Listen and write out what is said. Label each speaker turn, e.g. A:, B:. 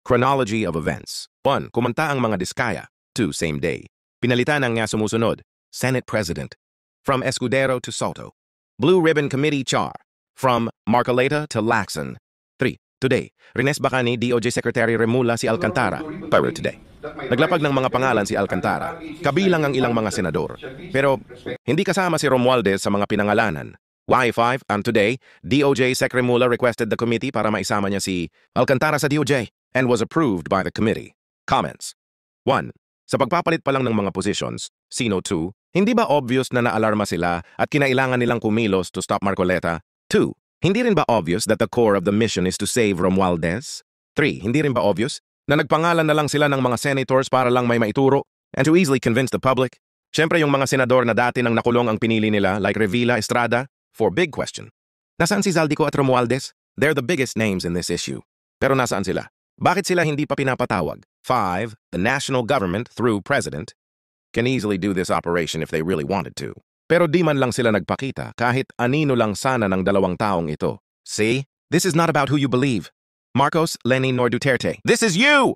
A: Chronology of events. 1. Kumanta ang mga diskaya. 2. Same day. Pinalitan ang nga sumusunod. Senate President. From Escudero to Soto. Blue Ribbon Committee Char. From Marcoleta to Lacson. 3. Today. Rines Bacani, DOJ Secretary Remula si Alcantara. Pero today. Naglapag ng mga pangalan si Alcantara, kabilang ang ilang mga senador. Pero hindi kasama si Romualdez sa mga pinangalanan. Y5, and today, DOJ Sec Remula requested the committee para maisama niya si Alcantara sa DOJ and was approved by the committee. Comments. 1. Sa pagpapalit pa lang ng mga positions, Sino 2, hindi ba obvious na naalarma sila at kinailangan nilang kumilos to stop Marcoleta? 2. Hindi rin ba obvious that the core of the mission is to save Romualdez? 3. Hindi rin ba obvious na nagpangalan na lang sila ng mga senators para lang may maituro and to easily convince the public? Siyempre yung mga senador na dati nang nakulong ang pinili nila like Revilla, Estrada. For big question. Nasaan si Zaldico at Romualdez? They're the biggest names in this issue. Pero nasaan sila? Bakit sila hindi pa pinapatawag? 5. The national government, through president, can easily do this operation if they really wanted to. Pero di man lang sila nagpakita kahit anino lang sana ng dalawang taong ito. See? This is not about who you believe. Marcos, Lenin, nor Duterte. This is you!